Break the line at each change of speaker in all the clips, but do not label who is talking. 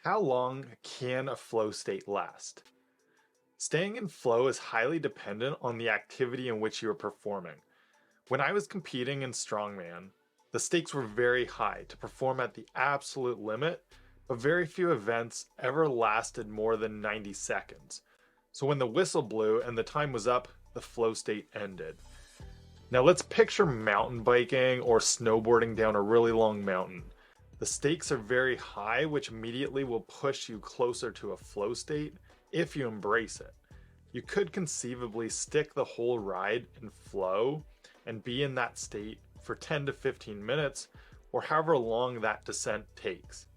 How long can a flow state last? Staying in flow is highly dependent on the activity in which you are performing. When I was competing in strongman, the stakes were very high to perform at the absolute limit, but very few events ever lasted more than 90 seconds. So when the whistle blew and the time was up, the flow state ended. Now let's picture mountain biking or snowboarding down a really long mountain. The stakes are very high, which immediately will push you closer to a flow state if you embrace it. You could conceivably stick the whole ride in flow and be in that state for 10 to 15 minutes or however long that descent takes.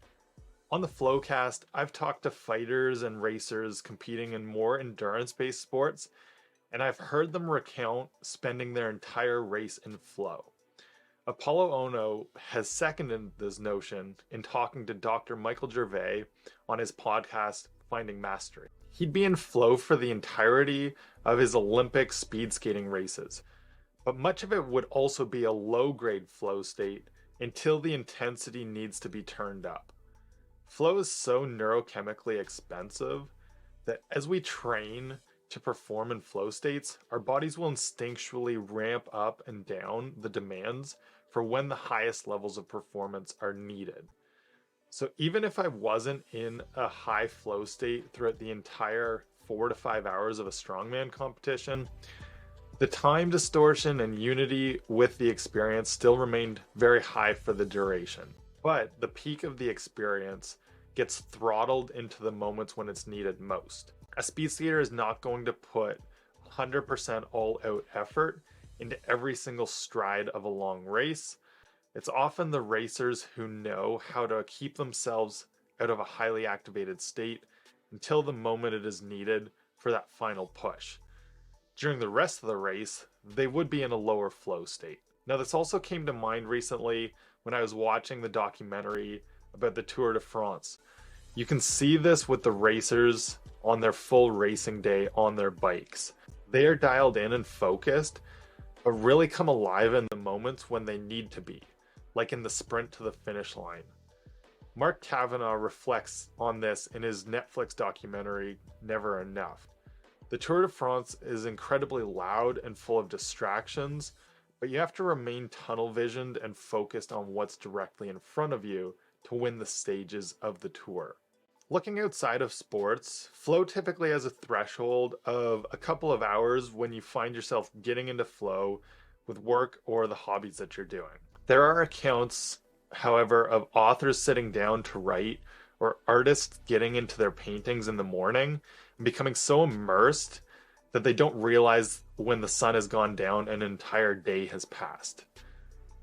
On the Flowcast, I've talked to fighters and racers competing in more endurance-based sports, and I've heard them recount spending their entire race in flow. Apollo Ono has seconded this notion in talking to Dr. Michael Gervais on his podcast, Finding Mastery. He'd be in flow for the entirety of his Olympic speed skating races, but much of it would also be a low-grade flow state until the intensity needs to be turned up. Flow is so neurochemically expensive that as we train to perform in flow states, our bodies will instinctually ramp up and down the demands for when the highest levels of performance are needed. So even if I wasn't in a high flow state throughout the entire 4 to 5 hours of a strongman competition, the time distortion and unity with the experience still remained very high for the duration. But the peak of the experience gets throttled into the moments when it's needed most. A speed skater is not going to put 100% all-out effort into every single stride of a long race. It's often the racers who know how to keep themselves out of a highly activated state until the moment it is needed for that final push. During the rest of the race, they would be in a lower flow state. Now, this also came to mind recently when I was watching the documentary about the Tour de France. You can see this with the racers on their full racing day on their bikes. They are dialed in and focused, but really come alive in the moments when they need to be, like in the sprint to the finish line. Mark Kavanagh reflects on this in his Netflix documentary, Never Enough. The Tour de France is incredibly loud and full of distractions, but you have to remain tunnel visioned and focused on what's directly in front of you to win the stages of the tour. Looking outside of sports, flow typically has a threshold of a couple of hours when you find yourself getting into flow with work or the hobbies that you're doing. There are accounts, however, of authors sitting down to write or artists getting into their paintings in the morning and becoming so immersed that they don't realize when the sun has gone down and an entire day has passed.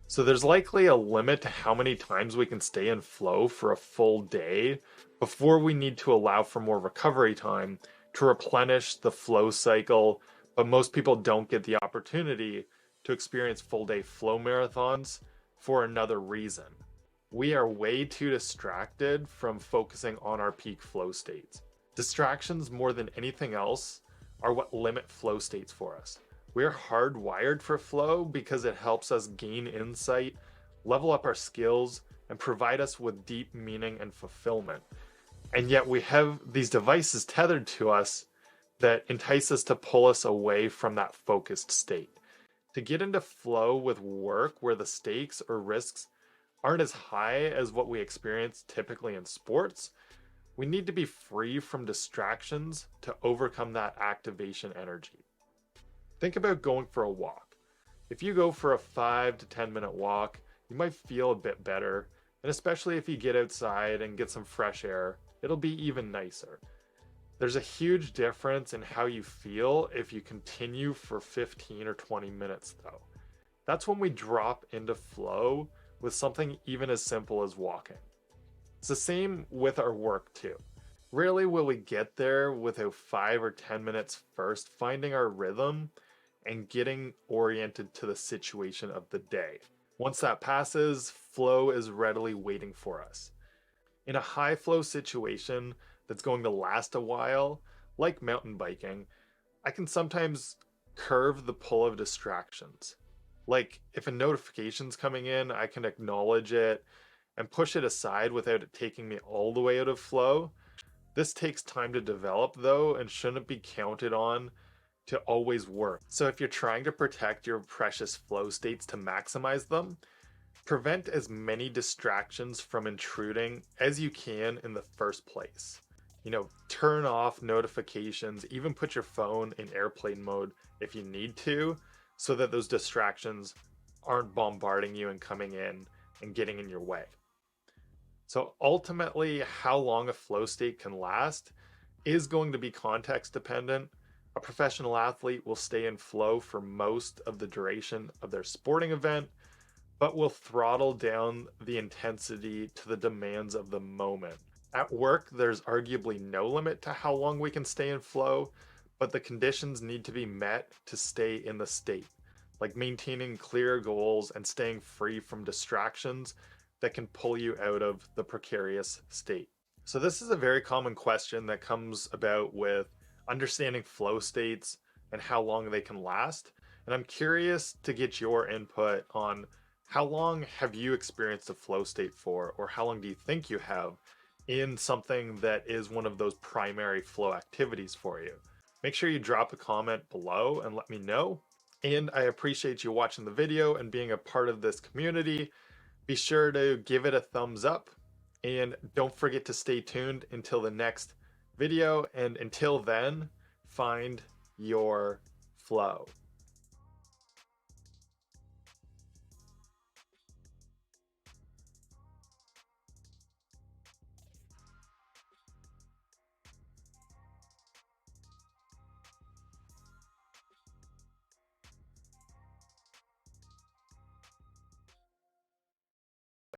So there's likely a limit to how many times we can stay in flow for a full day before we need to allow for more recovery time to replenish the flow cycle, but most people don't get the opportunity to experience full day flow marathons for another reason. We are way too distracted from focusing on our peak flow states. Distractions, more than anything else, are what limit flow states for us. We're hardwired for flow because it helps us gain insight, level up our skills, and provide us with deep meaning and fulfillment. And yet we have these devices tethered to us that entice us to pull us away from that focused state. To get into flow with work where the stakes or risks aren't as high as what we experience typically in sports, we need to be free from distractions to overcome that activation energy. Think about going for a walk. If you go for a 5 to 10 minute walk, you might feel a bit better, and especially if you get outside and get some fresh air, it'll be even nicer. There's a huge difference in how you feel if you continue for 15 or 20 minutes though. That's when we drop into flow with something even as simple as walking. It's the same with our work too. Rarely will we get there without 5 or 10 minutes first finding our rhythm and getting oriented to the situation of the day. Once that passes, flow is readily waiting for us. In a high flow situation that's going to last a while, like mountain biking, I can sometimes curve the pull of distractions. Like if a notification's coming in, I can acknowledge it and push it aside without it taking me all the way out of flow. This takes time to develop though and shouldn't be counted on to always work. So if you're trying to protect your precious flow states to maximize them, prevent as many distractions from intruding as you can in the first place. Turn off notifications, even put your phone in airplane mode if you need to, so that those distractions aren't bombarding you and coming in and getting in your way. So ultimately, how long a flow state can last is going to be context dependent. A professional athlete will stay in flow for most of the duration of their sporting event, but will throttle down the intensity to the demands of the moment. At work, there's arguably no limit to how long we can stay in flow, but the conditions need to be met to stay in the state, like maintaining clear goals and staying free from distractions that can pull you out of the precarious state. So, this is a very common question that comes about with understanding flow states and how long they can last. And I'm curious to get your input on how long have you experienced a flow state for, or how long do you think you have in something that is one of those primary flow activities for you? Make sure you drop a comment below and let me know. And I appreciate you watching the video and being a part of this community. Be sure to give it a thumbs up and don't forget to stay tuned until the next video. And until then, find your flow.